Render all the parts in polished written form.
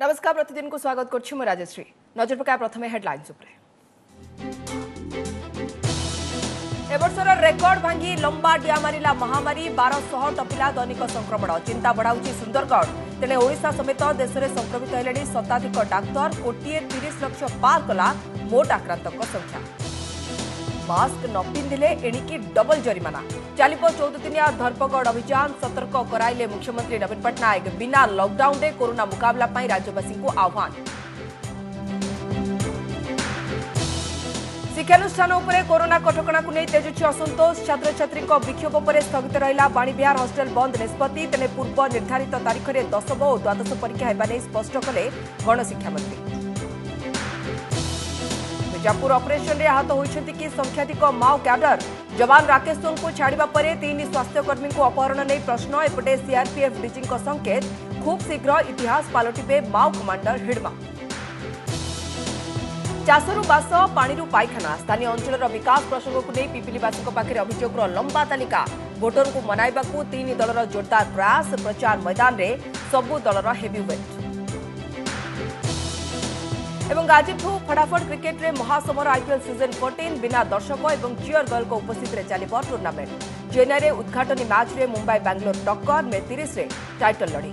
नमस्कार प्रतिदिन को स्वागत करछु मैं राजश्री। नजर पका प्रथमे हेडलाइंस उपरे। एबर्षर रेकर्ड भांगी लंबा डिया मारिला महामारी 1200 टपिला दैनिक संक्रमण चिंता बढ़ाउची सुंदरगढ़ तेने ओडिशा समेत देश में संक्रमित हेलेनी शताधिक डाक्तर कोटिए 30 लाख पार कला मोट आक्रांतक संख्या। मास्क न पिंधिले एणिकी डबल जरिमाना चलिब 14 दिनिया धरपगड़ अभियान सतर्क कराइले मुख्यमंत्री नवीन पट्टनायक बिना लॉकडाउन रे कोरोना मुकाबला पाई राज्यवासी को आह्वान। शिक्षानुष्ठान उपरे कोरोना कटकणा को नहीं तेजुची असंतोष छात्र छात्री विक्षोभ पर स्थगित रहा बाणीविहार हॉस्टेल बंद निष्पत्ति तेने पूर्व निर्धारित तारीख में दशम और द्वादश परीक्षा होगा स्पष्ट कले गणशिक्षा मंत्री। मिर्जापुर ऑपरेशन रे आहत होइछंती कि संख्याधिक माओ कैडर जवान राकेश सोन को छाड़िबा परे 3 स्वास्थ्यकर्मी को अपहरण नहीं प्रश्न एपटे सीआरपीएफ डीजी संकेत खूब शीघ्र इतिहास पालटिबे माओ कमांडर हिडमा। चाषरू बास पानी पायखाना स्थानीय अंचल विकास प्रसंग को नहीं पिपिलीवासी पाखे अभियोग लंबा तालिका भोटर को मनाइबा 3 दलर जोरदार प्रयास प्रचार मैदान रे सबु दलर हेवीवेट। एवं आजिठू फटाफट क्रिकेट रे महासमर आईपीएल सीजन 14 बिना दर्शक एवं चियर दल को उपस्थित रे चलिबो टूर्नामेंट। चेन्नई रे उद्घाटनी मैच रे मुंबई बेंगलोर टक्कर में 30 रे टाइटल लड़ी।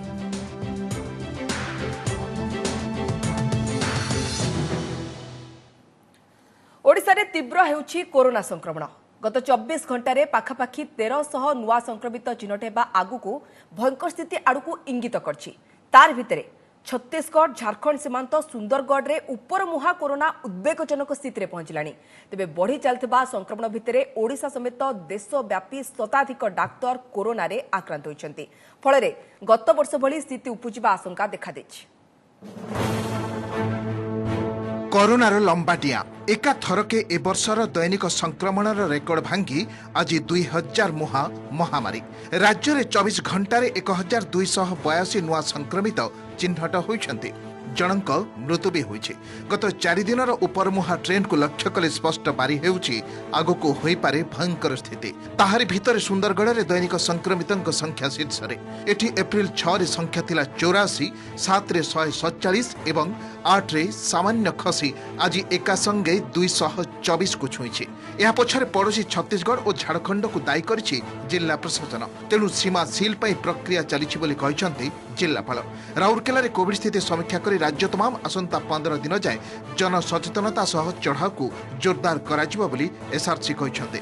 ओडिशा रे तीव्र हेउछि कोरोना संक्रमण। गत 24 घंटा रे पाखापाखी 1300 नुआ संक्रमित चिन्हट हेबा आगुकू भयंकर स्थिति आड़कू इंगित करछि। तार भितरे छत्तीसगढ़ झारखंड सीमांत सुंदरगढ़ रे उपर मुहा कोरोना उद्वेगजनक स्थिति रे पहुंचलानी। तेबे बढ़ी चलथिबा संक्रमण भितरे ओडिशा समेत देशव्यापी शताधिक डाक्तर कोरोना रे आक्रांत होइछंती। फଳରେ गत वर्ष भली स्थिति उपजिबा आशंका देखा दैछि। कोरोनार लंबाटिया एका थरके ए वर्षर दैनिक संक्रमणर रेकर्ड भांगी आज 2000 मुहा महामारी। राज्य में 24 घंटे 1282 नुआ संक्रमित चिन्हट होइछंती। जनक मृत्यु भी होइछे। गत 4 दिनर उपरमुहा ट्रेंड को लक्ष्य कले स्पष्ट पारी हेउछि आगको होई पारे भयंकर स्थिति। ताहारी भितर सुंदरगढ़ रे दैनिक संक्रमितक संख्या शीर्ष रे। एठी एप्रिल 6 रे संख्या थिला 84, 7 रे 147 एवं 8 रे सामान्य खसी आज एका संगे 224 को छुईछे। यह पछरे पड़ोसी छत्तीसगढ़ और झारखंड को दायी करिछि जिला प्रशासन। तेणु सीमा सील पई प्रक्रिया चलिछि बोली कहिसंती जिल्लापाल। राउरकेला रे कोविड स्थिति समीक्षा करी राज्य तमाम आसंता 15 दिन जाए जन सचेतनता सह चढ़ाऊ को जोरदार कराजिबा बोली SRC कहिसंती।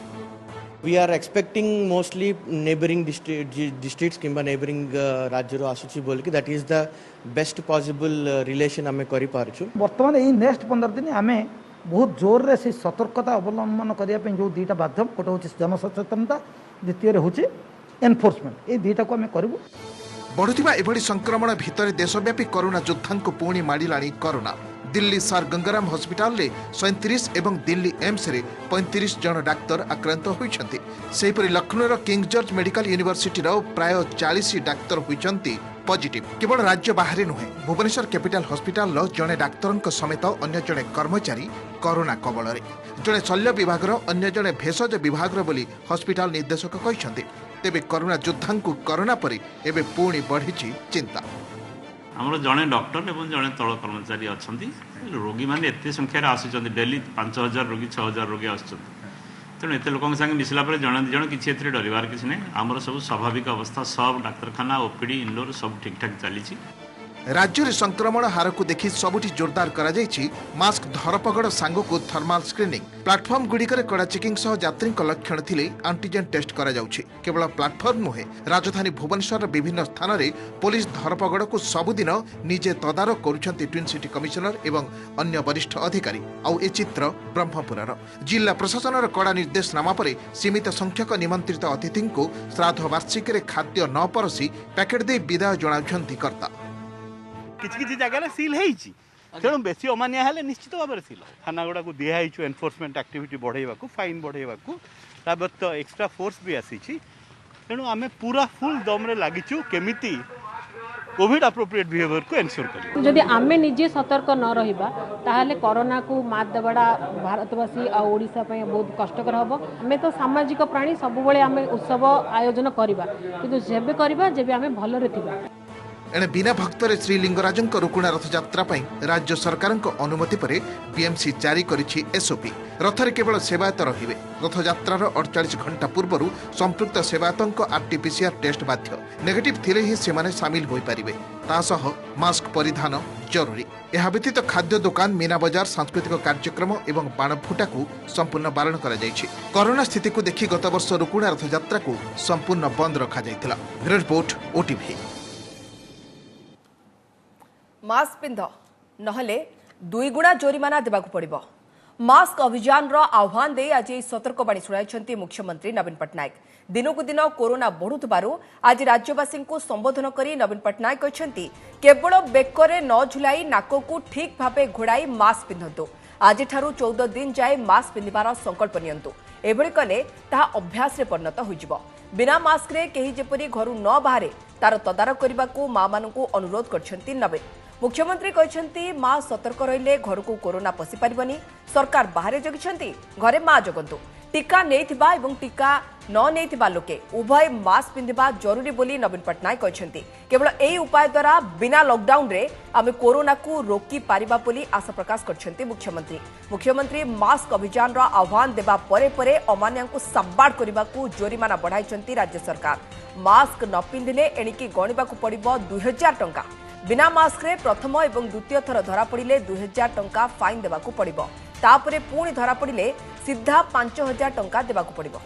We are expecting mostly neighboring districts किंबा neighboring राज्य रो आसुची बोल कि that is the best possible relation हमें करि पारछु। वर्तमान एई नेक्स्ट 15 दिन हमें बहुत जोर रे से सतर्कता अवलंबन करिया पे जो दीटा माध्यम कोटा होची जन सचेतनता द्वितीय रे होची एनफोर्समेंट ए दीटा को हमें करबो। बढ़ुथिबा एभଳି संक्रमण भितर देशव्यापी कोरोना योद्धांको पुणी माडिलाणी corona. Delhi sir Gangaram hospital रे 37 एवं दिल्ली एम्स रे 35 जन डाक्तर आक्रांत होइछंती। सेहिपरि लखनऊर किंग जॉर्ज मेडिकल यूनिवर्सिटी रो प्राय 40 डाक्तर होइछंती पॉजिटिव। केवल राज्य बाहर नुहे भुवनेश्वर कैपिटल हॉस्पिटल रो जने डाक्तरंक समेत अन्य जने कर्मचारी कोरोना कबल रे। जने शल्य विभाग रो अन्य जने भेषज विभाग रो बोली हॉस्पिटल निर्देशक कहिसंती। तेबे कोरोना योद्धांको कोरोना परे एबे पुणी बढ़िछि चिंता। आमर जड़े डॉक्टर एवं जड़े तल कर्मचारी अच्छा रोगी मैंने एत संख्यार आसुच्च डेली 5000 रोगी 6000 रोगी आसुच्च एत लोक संगे मिसला जड़े दिज किसी डरबार किसी ना आमर सब स्वाभाविक अवस्था सब डाक्तखाना ओपीडी इंडोर सब ठीक ठाक चली। राज्य में संक्रमण हार को देखि सबुठी जोरदार करा जायछि मास्क धरपगड़ सांगो को थर्माल स्क्रीनिंग। प्लाटफर्म गुड़िकर कड़ा चेकिंग सह यात्री लक्षण थिले एंटीजेन टेस्ट करा जाउछि। केवल प्लाटफर्म नुहे राजधानी भुवनेश्वर विभिन्न स्थान में पुलिस धरपगड़ को सबुदिन निजे तदारक करुछंती ट्विन सिटी कमिशनर एवं अन्य वरिष्ठ अधिकारी। आउ ए चित्र ब्रह्मपुरर जिला प्रशासन कड़ा निर्देशनामा पर सीमित संख्यक निमंत्रित अतिथि को श्राद्ध वार्षिक खाद्य न परसी पैकेट दे विदाय जणाउछंती कर्ता। किसी जगह सील तेणु बेसी अमानिया है निश्चित भाव में सील थाना गुड़ा को दिखाई एनफोर्समेंट एक्टिविटी बढ़ेवा फाइन बढ़ेवा व्यक्त एक्स्ट्रा फोर्स भी आसी तेणु आम पूरा फुल दम रे लगिचु केमिति कोविड अप्रोप्रिएट बिहेवियर को एनश्योर कर। जदि आमे निजे सतर्क न रहिबा ताहले कोरोना को मात देबाडा भारतवासी आ ओडिसा पय बहुत कष्टकर हबो। आमे तो सामाजिक प्राणी सब बेले आमे उत्सव आयोजन करबा किंतु जेबे करबा जेबे आमे भल रे थिबा। एणे बिना भक्तरे श्रीलिंगराज रुकुणा रथयात्रा राज्य सरकार अनुमति पर बीएमसी जारी करिछि एसओपी। रथरे केवल सेवायत रहिबे। रथयात्रार 48 घंटा पूर्व संपृक्त सेवायतों आरटीपीसीआर टेस्ट बाध्य। नेगेटिव थिले ही सेमाने सामिल होई परिबे। तासह मास्क परिधान जरूरी। यह व्यतीत खाद्य दुकान, मीना बजार, सांस्कृतिक कार्यक्रम एवं बाणफुटा को संपूर्ण बारण करा जायछि। कोरोना स्थिति को देखि गत वर्ष रुकुणा रथयात्रा को संपूर्ण बंद रखा जायतिला। Report OTV. मास्क पिंध नहले 2 गुणा जोरिमाना देबाकु पड़िबो। मास्क अभियान रो आह्वान दे आज सतर्कवाणी शुणाइछंती मुख्यमंत्री नवीन पट्टनायक। दिनकु दिन कोरोना बढ़ुथबारु आज राज्यवासी को संबोधन करी नवीन पट्टनायक कहछंती केवल बेकरे न झुलाई नाककु ठीक भाबे घोड़ाई मास्क पिंधंतु। आज ठारू 14 दिन जाए मास्क पिंधिबार संकल्प नियंतु। एभଳି कले ताहा अभ्यास रे परिणत होइजिबो। बिना मास्क रे केही जेपरि घरु न बाहरे तार तदारक करबाकू मां मानकू अनुरोध करछंती नवीन। मुख्यमंत्री कहछंती मां सतर्क रहिले घर को कोरोना पसि पारिबनी। सरकार बाहरे जगिछंती, घरे मां जगंतु। टीका नेइथिबा एवं टीका न नेइथिबा लोके उभय मास्क पिंधिबा जरूरी बोली नवीन पट्टनायक कहछंती। केवल एही उपाय द्वारा बिना लॉकडाउन रे आमे कोरोना को रोकी पारिबा बोली आशा प्रकाश करछंती मुख्यमंत्री। मुख्यमंत्री मास्क अभियान रा आह्वान देबा परे परे अमान्या को संबाड़ करबा को जोरिमाना बढ़ाइछंती राज्य सरकार। मास्क न पिंधिले एणिकी गणिबा को पड़िबो 2000 टंका। बिना मास्क रे प्रथम एवं द्वितीय थर धरा पड़िले 2000 टंका फाइन देबाकू पड़िबो। तापरे पुणी धरा पड़िले सीधा 5000 टंका देबाकू पड़िबो।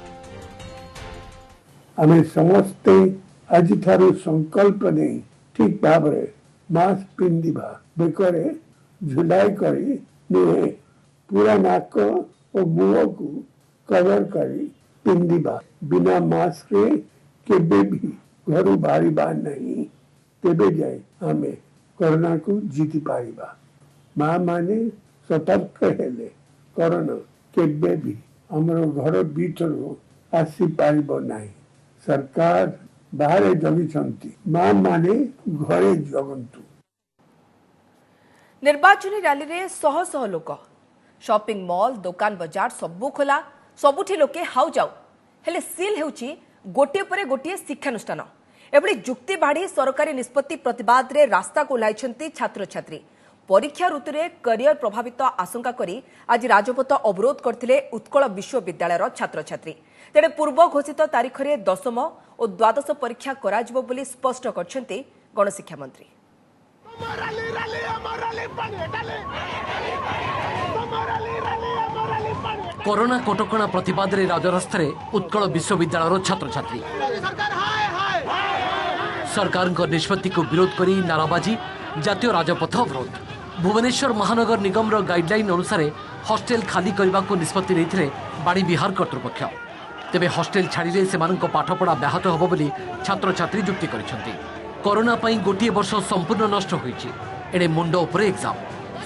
आमे समस्ते आज थारू संकल्प नहीं ठीक भाव रे मास्क पिंधिबा, बेकरे झुलाई करी नुहे पूरा नाक और मुह को कवर करी पिंधिबा। बिना मास्क रे केबे भी घरू बाहरिबा नहीं। तेबे जाए आमे कोरोना को जीति पारिबा। माँ माने सतर्क हेले कोरोना केबे भी हमरो घर भीतर आसी पारिबो नहीं। सरकार बाहरे जगिछंती, माँ माने घरे जगंतु। निर्वाचनी रैली रे शह शह लोक, शॉपिंग मॉल, दुकान बजार सबु खोला, सबुठी लोके हाउ जाऊ। हेले सील हेउची गोटे परे गोटे शिक्षानुष्ठान। एभली जुक्ति बाढ़ी सरकारी निष्पत्ति प्रतिवाद रे रास्ता को ओह्लाइछंती छात्र छात्री। परीक्षा ऋतुरे करियर प्रभावित आशंका करी आज राजपथ अवरोध करथिले उत्कल विश्वविद्यालयर छात्र छात्री। तेणे पूर्व घोषित तारीख रे 10म और 12श परीक्षा कराजिबो बोली स्पष्ट करछंती गणशिक्षा मंत्री। कोरोना कटकणा प्रतिवाद रे राजरास्ता रे उत्कल विश्वविद्यालयर छात्र छात्री सरकार निष्पत्ति को विरोध करी नाराबाजी, जातीय राजपथ अवरोध। भुवनेश्वर महानगर निगम रो गाइडलाइन अनुसार हॉस्टेल खाली करने को निष्पत्ति नहीं बाणी विहार कर्तृपक्ष। तेबे हॉस्टेल छाड़िले सेमानंको पाठपढ़ा व्याहत होबो बोली छात्र छात्री जुक्ति करिसेंती। कोरोना पई गोटिए वर्ष संपूर्ण नष्ट होईछि। एणे मुंड उपरे एग्जाम,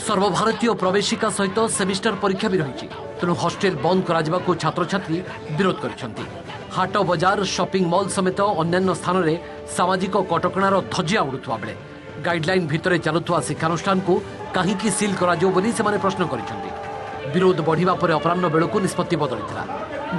सर्वभारतीय प्रवेशिका सहित सेमिस्टर परीक्षा भी रही। तेणु हॉस्टेल बंद करा को छात्र छात्री विरोध करिसेंती। हाट बजार, शॉपिंग मॉल समेत अन्य स्थान में सामाजिक कटकणार धजिया उड़ुवा बेले गाइडलाइन भितर चलुवा शिक्षानुष्ठान को कहीं सील करी से प्रश्न करिसेंती। विरोध बढ़िबा परे अपराह्न बेलू निष्पत्ति बदलिथिला।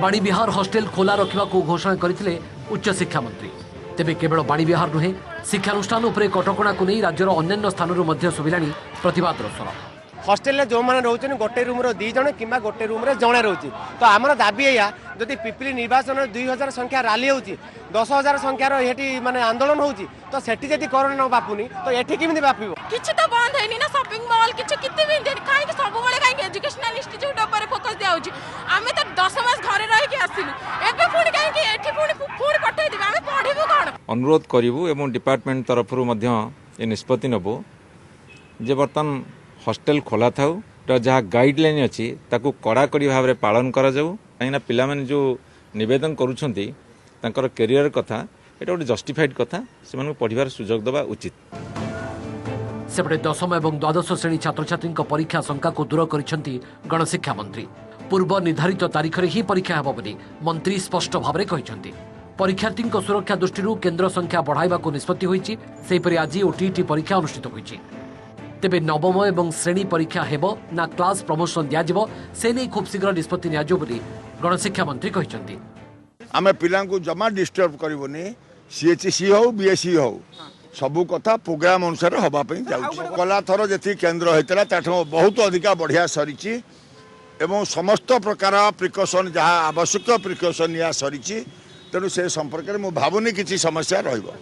बाणी विहार हॉस्टेल खोला रखा घोषणा करथिले उच्च शिक्षा मंत्री। तेबे केवल बाणी विहार नुहे, शिक्षानुष्ठान उपरे कटकणा को नहीं राज्यर अन्य स्थानरू मध्य सुविलानी प्रतिवाद स्वर। हॉस्टेल जो मैंने रोचे गोटे रूम दी जने कि गोटे रूम जड़े रोचे। तो आमर दाबी या जदि पिपिली निर्वाचन 2000 संख्या रैली होची, 10,000 संख्यार ये माने आंदोलन होची, तो सेठी जदि कोरोना बापुनी तो एठी किमिति बापिबो? किछि तो बंद हेनी ना, शॉपिंग मॉल किछि किते भी देनी काहे कि सब बेले काहे एजुकेशनल इंस्टीट्यूट ऊपर फोकस दिया होची। आमे तो 10 मास घरे रहि के आसिलु, एबे पुणी काहे कि एठी पुणी पठै दिबे, आमे पढिबो कोन? अनुरोध करिवु एवं डिपार्टमेंट तरफरु मध्य ए निष्पत्ति नबो जे बर्तन हॉस्टेल खोला थाउ तो जहाँ गाइडलाइन अच्छी ताकू कड़ाकड़ी भाव में पालन करा जाऊ। कहीं पिला माने जो निवेदन करुछंती तांकर कैरियर कथा एटा गोटे जस्टिफाइड कथा, से पढ़िबार सुजोग देवा उचित। सेपटे 10म एवं 12श श्रेणी छात्र छात्री परीक्षा शंका को दूर करिसेंती गणशिक्षा मंत्री। पूर्व निर्धारित तारीख ही परीक्षा हेबो बोली मंत्री स्पष्ट भाव में कहिसेंती। परीक्षार्थी सुरक्षा दृष्टि केन्द्र संख्या बढ़ाइबा को निष्पत्ति होईछि। सेहिपरि आज ओटीईटी परीक्षा अनुष्ठित होईछि। तेबे नवम एवं श्रेणी परीक्षा हेबो ना क्लास प्रमोशन दियाजिबो से नहीं खूब शीघ्र निष्पत्ति नियाजो बोली गणशिक्षा मंत्री कहिसेंती। आमे पिलांकु जमा डिस्टर्ब करबोनी, सीएचसी हो बीएससी हो सबू कथा प्रोग्राम अनुसार हवाई जाऊँ गला थर जी केन्द्र होता ताठू बहुत अधिका बढ़िया सरी एवं समस्त प्रकार प्रिकसन जहाँ आवश्यक प्रिकसन या सरी तेणु से संपर्क में भावुनी किसी समस्या रहिबो।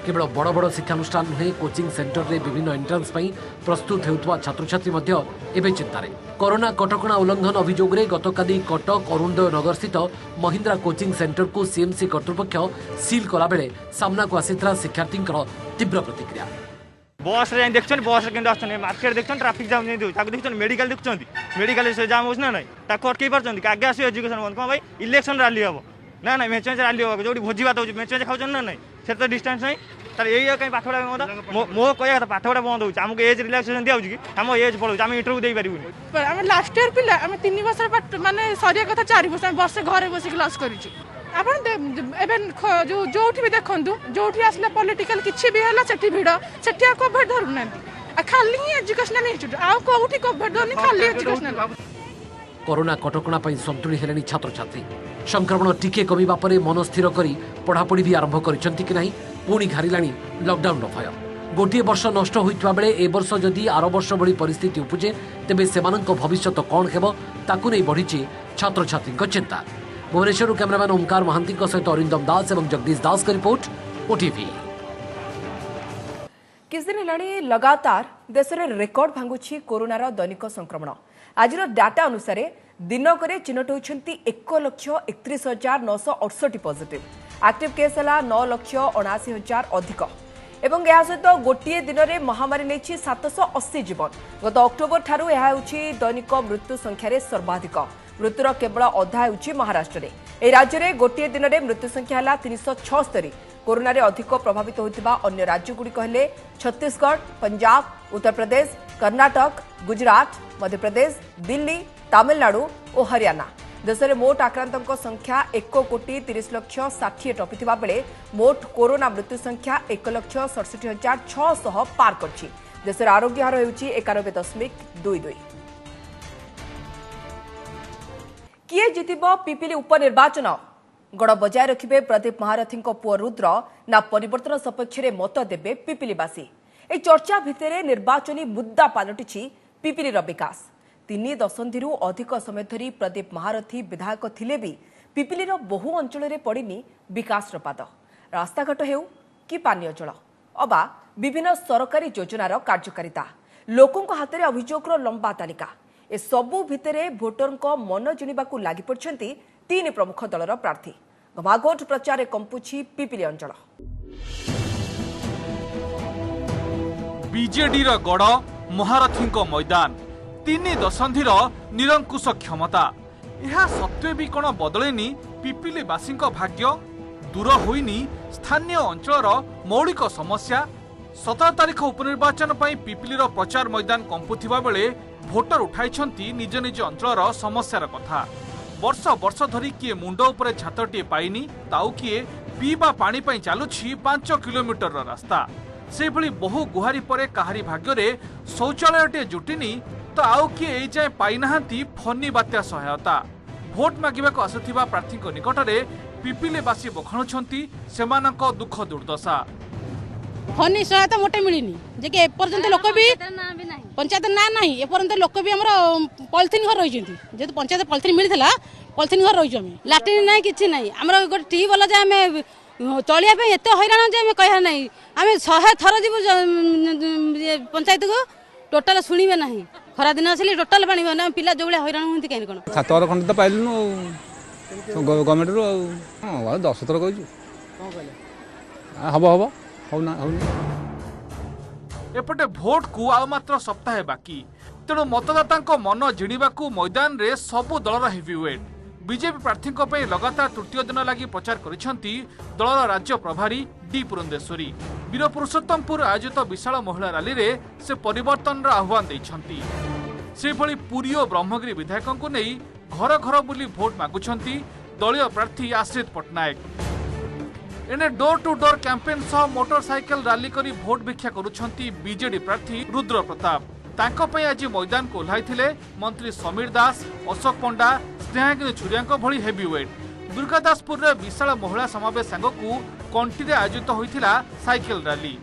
केवल बड़ बड़ शिक्षानुष्ठान नुहे कोचिंग सेंटर रे विभिन्न एंट्रांस पई प्रस्तुत हेउतवा छात्र छात्री मध्य एबे चिंतारे कोरोना कटकणा उल्लंघन अभियोग रे गतकाली कटक अरुणोदय नगर स्थित महिंद्रा कोचिंग सेंटर को सीएमसी कर्तृपक्ष सील कला बेले सामना को आसीथरा शिक्षार्थींकर तीव्र प्रतिक्रिया। बस रे देखछन बस रे आछन मार्केट देखछन ट्रैफिक जाम नै ताको देखछन मेडिकल देखछन मेडिकल से जाम होस ना नै ताको अटकै परछन आगे आसी एजुकेशन बंद कोन भाई इलेक्शन रैली हबो ना ना मेचेंज रैली हबो जोडी भोजी बात हो मेचेंज खाउछन ना नै से तो डिस्टेंस नै तार एई कहीं पाठवडा मो कहया था पाठवडा बंद होछ हमको एज रिलैक्सेशन दिया होछ कि हम एज पळौ हम इंटरव्यू देई परिबुनी हम लास्ट ईयर पिला हम 3 वर्ष माने सरिया कथा 4 वर्ष हम वर्ष घरे बसी क्लास करिछु आपण एबेन जो जोठी भी देखंतु जोठी आसला पॉलिटिकल किछि भी हला सेठी भिड सेठी को भर धरु नंती आ खाली एजुकेशनल इंस्टीट्यूट आ कोठी को भर धरनी खाली एजुकेशनल। कोरोना कटकणा पई संतुली हेलेनी छात्र छात्री संक्रमण टिके कमिबा परे मन स्थिर करी पढ़ापढ़ी भी आरंभ करिसंती कि नाही पुणी घारिलाणी लॉकडाउन भय गोटे वर्ष नष्ट होइतवा बेले ए वर्ष जदि आर वर्ष भली परिस्थिति उपजे तेबे सेमानक भविष्यत कोन हेबो ताकु नै बढ़िछि छात्र छात्रीक चिंता। भुवनेश्वर कैमरामैन ओमकार महांती सहित अरिंदम दास और जगदीश दास का रिपोर्ट ओटीवी। किछ दिन हेलाणी लगातार देश में रेकर्ड भांगुछि कोरोनार दैनिक संक्रमण। आज डाटा अनुसार दिनक चिन्हट होती 1,31,968 पॉजिटिव एक्टिव केस है 9,79,000 अधिक एवं यह सहित गोटे दिन में महामारी नहीं 780 जीवन। गत अक्टोबर ठारू यह दैनिक मृत्यु संख्यार सर्वाधिक मृत्युर केवल अधा होउछि महाराष्ट्र रे। ए राज्य में गोटे दिन में मृत्यु संख्या है 376। कोरोना रे अधिक प्रभावित होतिबा अन्य राज्यगुड़िक हेले छत्तीसगढ़, पंजाब, उत्तर प्रदेश, कर्नाटक, गुजरात, मध्य प्रदेश, दिल्ली, तमिलनाडु और हरियाणा। देश में मोट आक्रांतों संख्या 1,30,60,000 टपिथिबा बेले मोट कोरोना मृत्यु संख्या 1,67,600 पार करछि। देशर आरोग्य हार होउछि 91.22। किए जितिबो पिपिली उपनिर्वाचन गड़ बजाय रखिबे प्रदीप महारथी पुओ रुद्र ना परिवर्तन सपक्ष में मत देबे पिपिलीवासी। ए चर्चा भितर निर्वाचनी मुद्दा पलटिछि पिपिलीर विकास। 3 दशंधि अधिक समय धरी प्रदीप महारथी विधायक थिले भी पिपिलीर बहु अंचल में पड़िनी विकास पाद। रास्ताघाट हेउ कि पानीय जल अबा विभिन्न सरकारी योजनार कार्यकारिता लोकों हाथ में अभियोगर लंबा तालिका ए सबु भितरे भोटरଙ୍କ मन जिणिबाकू लागि पड़छंती 3 प्रमुख दलर प्रार्थी। घमाघोट प्रचार कंपुछि पिपिली अंचल। बीजेडीर गड़ महारथी मैदान 3 दशंधिर निरंकुश क्षमता यह सत्वे भी कौन बदलेनी पिपिलीवासी भाग्य दूर होइनी स्थानीय अंचल मौलिक समस्या। 17 तारीख उपनिर्वाचन पर पिपिलीर प्रचार मैदान कंपुथिबा बेले भोटर उठाई निज निज अंचल समस्यार कथा। वर्ष वर्ष धरी किए मुंड उपरे छातटे पाइनी ताऊ किए पीवा पानी पई चालुछि 5 किलोमीटर रास्ता। से भली बहु गुहारी परे काहारी भाग्य शौचालयटे जुटिनी तो आउ किए ए जाए पाई नाहांती फनी बात्या सहायता। भोट मागिबाक आसुथिबा प्रार्थी निकट में पिपिलीवासी बखाणुछंती सेमानक दुख दुर्दशा। फनी सहायता मोटे मिलनी जे कि एपर्यंत लोक भी पंचायत ना नहीं एपर्यंत लोक भी हमर पॉलिथिन घर रही जेतु पंचायत पॉलिथिन मिलथिला पॉलिथिन घर रही लाट्रिन नहीं किछि नहीं हमर गोटे ट्यूबवेल जे हमें चलिया पे एते हैरान जे हमें कहया नहीं हमें 100 थर जीव पंचायत को टोटल सुनिबे नहीं खरा दिन आसिले टोटल पानी ना पिला जो बळे हैरान होंती काहे कोन 7 थर खंड तो पाइलु गवर्नमेंट रो हां 10 थर कहजु कोन कहले हबो हबो एपटे भोट को आ मात्र सप्ताह बाकी तेणु मतदाता मन जिणिबा मैदान रे सबु दलर हेवीवेट। बीजेपी प्रार्थी लगातार तृतीय दिन लगी प्रचार करिसेंती दलर राज्य प्रभारी डी पुरंदेश्वरी। वीरपुरुषोत्तमपुर आयोजित विशाल महिला रैली रे से परिवर्तन आह्वान देइछंती। से भली पुरी और ब्रह्मगिरी विधायकों को नहीं घर घर बुली भोट मागुछंती दलीय प्रार्थी आश्रित पट्टनायक। एने डोर टू डोर कैंपेन सह मोटरसाइकेल रैली करी भोट भिक्षा करुछंती बीजेडी प्रार्थी रुद्र प्रताप। तांको पई आज मैदान को ओह्लाइथिले मंत्री समीर दास, अशोक पंडा, स्नेहागिनी छुरिया भली हेवीवेट। दुर्गादासपुर रे विशाल महिला समावेश सांगकू कंटी आयोजित होइथिला साइकेल रैली।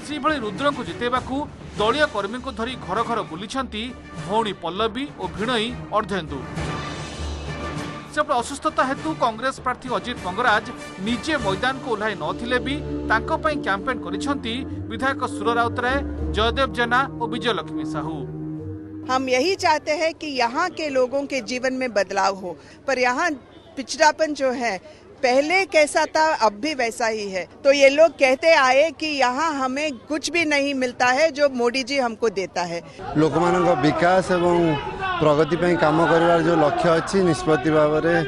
सेभଳି रुद्रଙ୍କୁ जितेबाकू दलीय कर्मी को धरी घर घर बुलिछंती भौणी पल्लवी और भिणई अर्धेन्दु। सेपटे असुस्थता हेतु कांग्रेस प्रार्थी अजित मंगराज निजे मैदान को ओह्लाई नथिले भी तांको पई कैंपेन करिसंती विधायक सुर राउतराय, जयदेव जेना और विजयलक्ष्मी साहू। हम यही चाहते हैं कि यहाँ के लोगों के जीवन में बदलाव हो, पर यहाँ पिछड़ापन जो है पहले कैसा था अब भी वैसा ही है। तो ये लोग कहते आए कि यहाँ हमें कुछ भी नहीं मिलता है जो मोदी जी हमको देता है। लोकमानंको विकास एवं प्रगति पे काम करिवार जो लक्ष्य अच्छी निष्पत्ति भाव में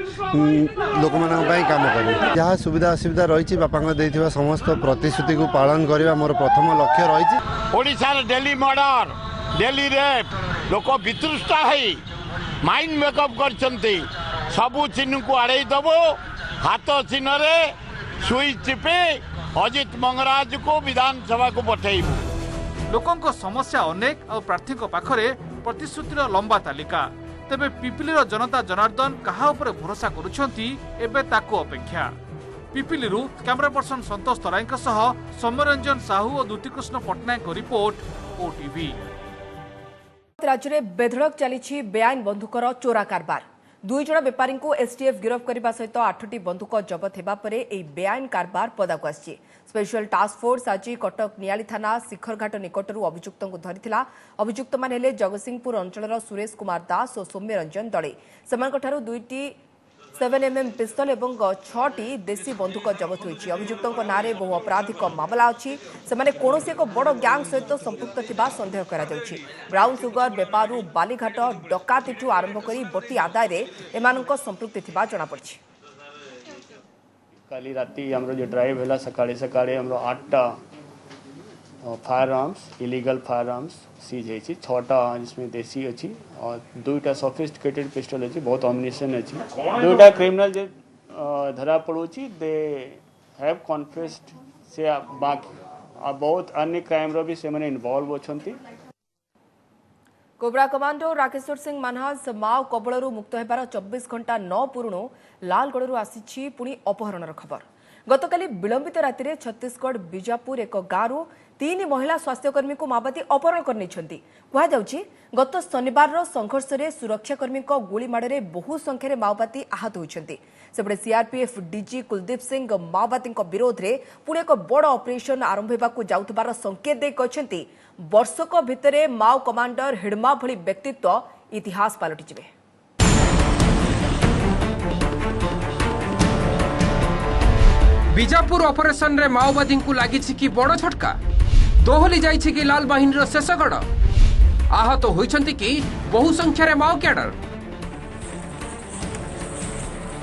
लोकमानंको पे काम करी जहाँ सुविधा असुविधा रही बापा देथिबा समस्त प्रतिश्रुति को पालन करवा मोर प्रथम लक्ष्य रही। ओडिशार डेली मर्डर डेली रेप लोक वितृष्टा है माइंड मेकअप करछंती सबु चिन्ह को आड़े दबो हाथ चिन्ह रे सुई चिपे अजित मंगराज को विधानसभा को पठेइबु। लोकंको समस्या अनेक और प्रार्थी पाखरे प्रतिश्रुतिर लंबा तालिका। तेबे पिपिलीर जनता जनार्दन कहा उपरे भरोसा करुछंती एबे ताको अपेक्षा। पिपिलीरू कैमरा पर्सन संतोष तराईଙ୍କ सह सौम्यरंजन साहू और दुतिकृष्ण पटनायक रिपोर्ट ओटीवी। राज्य में बेधड़क चली बेआईन बंधुकर चोरा कारबार। 2 जण बेपारी को एसटीएफ गिरफ करने सहित 8टी बंधुक जबत होगा बेआईन कारबार पदाक आसी। स्पेशल टास्क फोर्स आज कटक नियाली थाना शिखरघाट निकटर अभियुक्त को धरिथिला। अभियुक्त माने हेले जगतसिंहपुर अंचल सुरेश कुमार दास और सौम्यरंजन दले। सेमानकठारु 2टी 7mm पिस्तल और 6टी देशी बंधुक जबत होईछि। अभियुक्तों नारे बहु आपराधिक मामला अछि। सेमाने कोनोसी एक बड़ गैंग सहित संपुक्त थिबा संदेह करा जाउछि। ब्राउन सुगर बेपारू बालीघाट डकातीठू आरंभ करी बटी आदाय रे एमानक संपृक्ति थिबा जणा पड़छि। काली राती हमरो जो ड्राइव हैला सकाळे सकाळे हमरो 8टा firearms illegal firearms seize है 6टा जिसमें देसी अच्छी और 2टा सोफिस्टिकेटेड पिस्टल अच्छी बहुत अम्युनिशन अच्छी 2टा क्रिमिनल जे धरा पड़ोची दे हैव कन्फेस्ड से बाकी बहुत अन्य क्राइम रो भी से माने इन्वॉल्व होछंती। Cobra commando Rakeshwar Singh Manhas Mao कबलरू मुक्त होबार 24 घंटा न पूर्ण लालगड़ू आसी पुणी अपहरणर खबर। गतकाली विलंबित राति में छत्तीसगढ़ बीजापुर एक गाँव 3 महिला स्वास्थ्यकर्मी को माओवादी अपहरण कर गत शनिवार संघर्ष में सुरक्षाकर्मी गुलीमाड़ बहु संख्यार माओवादी आहत होती। सेपटे सीआरपीएफ डीजी कुलदीप सिंह माओवादी विरोध में पुणे एक बड़ ऑपरेशन आरंभ होगा जाउथबार संकेत दे कहते वर्षक भितर माओ कमांडर हिड़मा भली व्यक्तित्व इतिहास पलटिजिबे। बीजापुर ऑपरेशन रे माओवादी को लगी कि बड़ झटका दोहली जाइछि कि लाल बाहिनी शेषगढ़ आहत होइछंती कि बहु संख्यार माओ कैडर।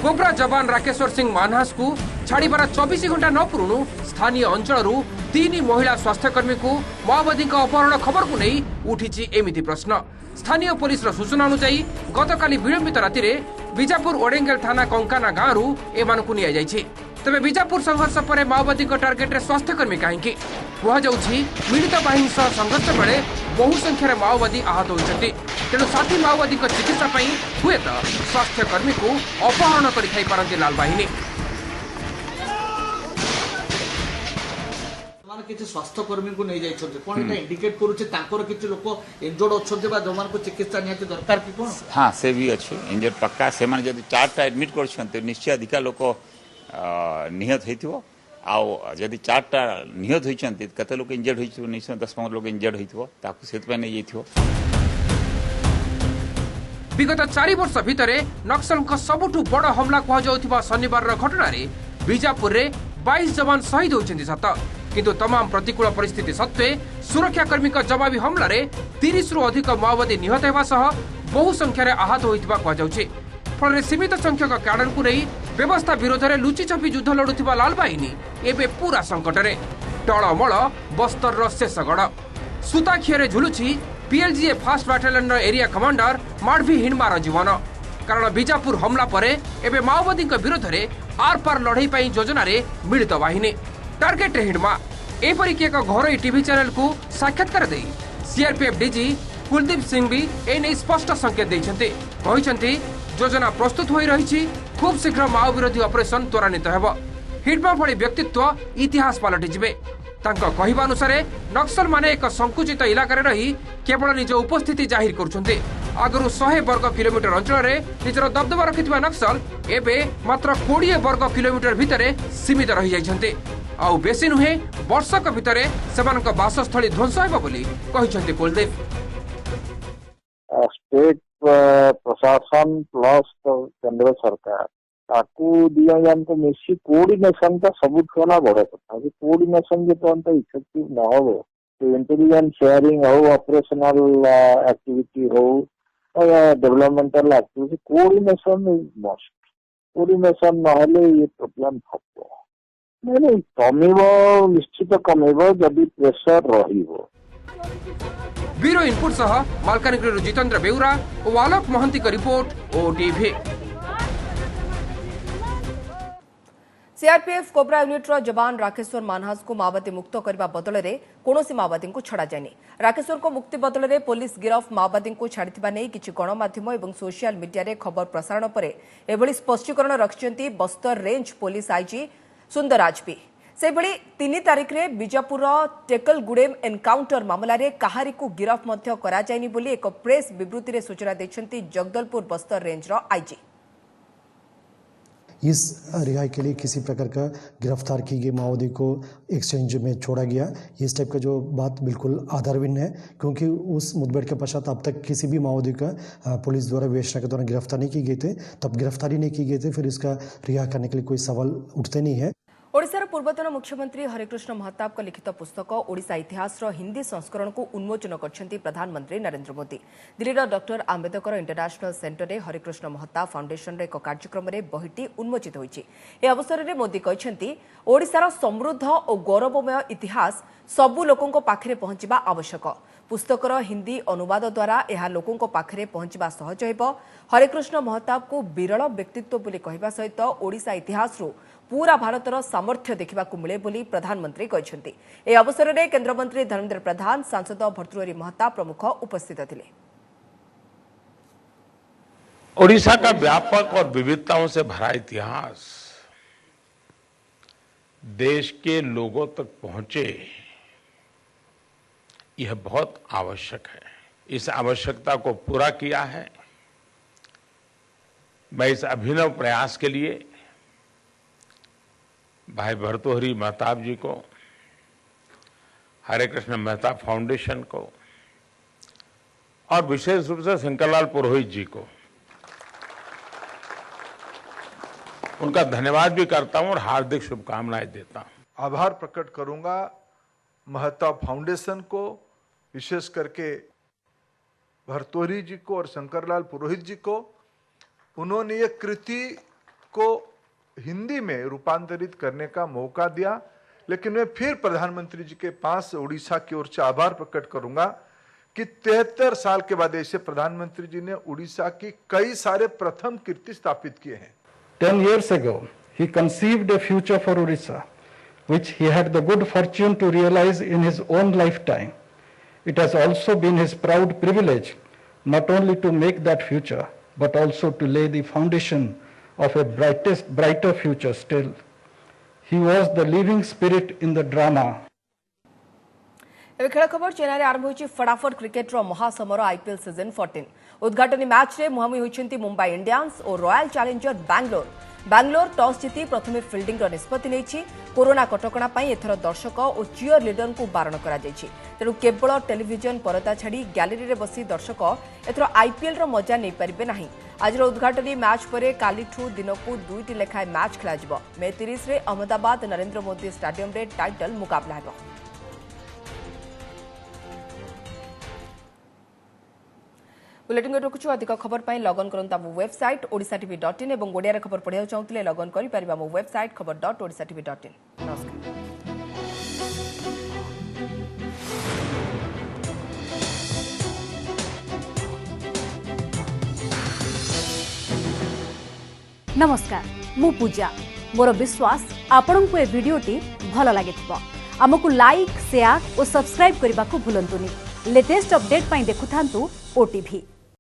कोबरा जवान राकेश्वर सिंह मानहास को छाड़बार 24 घंटा न पूर्ण स्थानीय अंचल 3 महिला स्वास्थ्यकर्मी को माओवादी अपहरण खबर को नहीं उठी एमिति प्रश्न। स्थानीय पुलिस सूचना अनुसार गतकाली विलंबित राति में बीजापुर ओडेंगेल थाना कंकाना गाँव एमानकु निया जाइछि। तेबे बीजापुर संघर्ष पर माओवादी टार्गेट रे स्वास्थ्यकर्मी कहीं कहुछि मिलित बाहिनी सह संघर्ष बेले बहु संख्यार माओवादी आहत होती। तेणु साथी माओवादी चिकित्सा हुए तो स्वास्थ्यकर्मी को अपहरण कर लाल बाहिनी। किसी स्वास्थ्यकर्मी को नहीं जाइछन्ते कोन एटा इंडिकेट करूचे तांकर किछि लोक इंजर्ड अछन्ते बा जमान को चिकित्सा निहाती दरकार कि कोन। हां से भी अछि इंजर्ड पक्का से माने जदी 4टा एडमिट करछन्ते निश्चय अधिका लोक निहत होइथिबो आउ जदी 4टा निहत होइछन्ते कते लोक इंजर्ड होइथिबो निश्चय 10-15 लोक इंजर्ड होइथिबो ताकू सेत पे नै जाइथिबो। विगत 4 वर्ष भितरे नक्सल को सबुठु बड़ हमला कह जाउथिबा शनिवार घटना रे बीजापुर रे 22 जवान शहीद होइछन्ती सत किंतु तमाम प्रतिकूल परिस्थिति सत्वे सुरक्षाकर्मी जवाबी हमला रे 30 रु अधिक माओवादी निहत होगा सह बहु संख्यार आहत होइथिबा कह जाउछि। फल सीमित संख्यक कैडर को नहीं व्यवस्था विरोध में लुचि छपी युद्ध लड़ुवा लाल बाहिनी एवं पूरा संकट में टलमल बस्तर शेषगढ़ सुताखिए झुलुछि PLGA first battalion area commander Madvi हिणमार जीवन। कारण बीजापुर हमला पर एवं माओवादी विरोध में आर पार लड़ई योजना मिलित बाहिनी टार्गेट हिणमा एपरिक एक घर टीवी चैनल को साक्षात्कार दे सीआरपीएफ डीजी कुलदीप सिंह भी एने स्पष्ट संकेत देइछन्ते। योजना प्रस्तुत हो रही खूब शीघ्र माओ विरोधी ऑपरेशन त्वरान्वित हेब। हिडमा भली व्यक्तित्व इतिहास पलटि जिवे। तांका कहिबा अनुसार नक्सल माने एक संकुचित इलाका रही केवल निज उपस्थिति जाहिर करुछन्ते। आगरु 100 वर्ग किलोमीटर अंचल रे निजर दबदबा रखिथिबा नक्सल एबे मात्र 20 वर्ग किलोमीटर भितरे सीमित रही जाइछन्ते। आउ बेसी नुहे वर्षक भितरे सेमानक बासस्थली ध्वंस हेबो बोली कहिछन्ते कुलदीप। स्टेट प्रशासन प्लस केंद्र सरकार ताकू दिया जानको मिसी कोऑर्डिनेशन का सबुठ वाला बड़ कथा कोऑर्डिनेशन जे तो इफेक्टिव न हो तो इंटेलिजेंस शेयरिंग हो ऑपरेशनल एक्टिविटी हो developmental activity coordination is must coordination न हेले ये प्रॉब्लम हबो नहीं कमिबो निश्चित कमिबो जदि प्रेशर रहिबो। ब्यूरो इनपुट सह मालकानगिरी जितेंद्र बेउरा और आलोक महंती का report OTV. CRPF cobra unit जवान राकेश्वर मानहास को माओवादी मुक्त करने बदल में कौन माओवादी को छड़ा जाए। राकेश्वर को मुक्ति बदल में पुलिस गिरफ माओवादी को छाड़ा नहीं किसी गणमाध्यम और सोशल मीडिया रे खबर प्रसारण पर एभली स्पष्टीकरण रखिंट Bastar range police IG Sundarraj P. से 3 तारिख में बीजापुर टेकलगुडेम एनकाउंटर मामलें कहारी को गिरफ करा जायनि बोली एक प्रेस विवृत्ति रे सूचना देछंती जगदलपुर बस्तर रेंज आईजी। इस रिहाई के लिए किसी प्रकार का गिरफ्तार की गई माओवादी को एक्सचेंज में छोड़ा गया। इस टाइप का जो बात बिल्कुल आधारहीन है, क्योंकि उस मुठभेड़ के पश्चात अब तक किसी भी माओवादी का पुलिस द्वारा विवेचना के दौरान गिरफ्तार नहीं की गई थे। तब गिरफ्तारी नहीं की गई थी, फिर इसका रिहा करने के लिए कोई सवाल उठते नहीं है। ओडिशार पूर्वतन मुख्यमंत्री हरिकृष्ण महताब का लिखित पुस्तक ओडिशा इतिहास हिंदी संस्करण को उन्मोचन करछंती प्रधानमंत्री नरेंद्र मोदी। दिल्लीर डॉक्टर आंबेडकर इंटरनेशनल सेंटर में हरिकृष्ण महताब फाउंडेशन एक कार्यक्रम में बहिटी उन्मोचित होईछि। ए अवसर में मोदी कहछंती ओडिशार समृद्ध और गौरवमय इतिहास सबु लोकों पाखरे पहुंचवा आवश्यक। पुस्तकर हिंदी अनुवाद द्वारा यह लोकों पाखरे पहुंचवा सहज हेब। हरिकृष्ण महताब को विरल व्यक्तित्व बोली कहवा सहित ओडिशा इतिहास पूरा भारतर सामर्थ्य देखा मिले बोली प्रधानमंत्री कहते। ए अवसर में केंद्रमंत्री धर्मेंद्र प्रधान, सांसद भर्तृहरि महताब प्रमुख उपस्थित थे। ओडिशा का व्यापक और विविधताओं से भरा इतिहास देश के लोगों तक पहुंचे, यह बहुत आवश्यक है। इस आवश्यकता को पूरा किया है। मैं इस अभिनव प्रयास के लिए भाई भर्तृहरि महताब जी को, हरिकृष्ण महताब फाउंडेशन को और विशेष रूप से शंकरलाल पुरोहित जी को उनका धन्यवाद भी करता हूं और हार्दिक शुभकामनाएं देता हूं। आभार प्रकट करूंगा महताब फाउंडेशन को, विशेष करके भर्तृहरि जी को और शंकरलाल पुरोहित जी को। उन्होंने ये कृति को हिंदी में रूपांतरित करने का मौका दिया। लेकिन मैं फिर प्रधानमंत्री जी के पास उड़ीसा की ओर से आभार प्रकट करूंगा कि 73 साल के बाद ऐसे प्रधानमंत्री जी ने उड़ीसा की कई सारे प्रथम कीर्ति स्थापित किए हैं। 10 years ago, he conceived a future for Odisha, which he had the good fortune to realize in his own lifetime. It has also been his proud privilege not only to make that future, but also to lay the foundation of a brighter future still. He was the living spirit in the drama. खेल खबर चेन्नई आरंभ होइछि फटाफट cricket महासमर IPL season 14। उद्घाटनी match रे मुहांमुही होइछन्ति Mumbai Indians और royal challenger Bangalore toss जीति प्रथमे fielding निष्पत्ति नेछि। Corona कटकणा पई एथर दर्शक और चियर लीडर को बारण करा जायछि। तेणु केवल टेलीविजन परदा छाड़ी गैलरी रे बसी दर्शक एथर आईपीएल रो मजा नै परिबे नाही। आज उद्घाटनी मैच पर कालीठू दिन को 2टी लेखाएं मैच खेल। मे 30 रे अहमदाबाद नरेंद्र मोदी स्टेडियम रे टाइटल मुकाबला हेबो। बुलेटिन रखुछु। अधिक खबर पाई लगन करंतु आम वेबसाइट odisatv.in और ओडिया खबर पढ़िया चाहूले लगन करि परिबा आम वेबसाइट खबर.odisatv.in। नमस्कार। नमस्कार, मु पूजा। मोर विश्वास आपन को ए वीडियोटी भल लागिथिबो। आमको लाइक, शेयर और सब्सक्राइब करने को भूलंतुनी। लेटेस्ट अपडेट पाई देखुथांतु ओटीवी।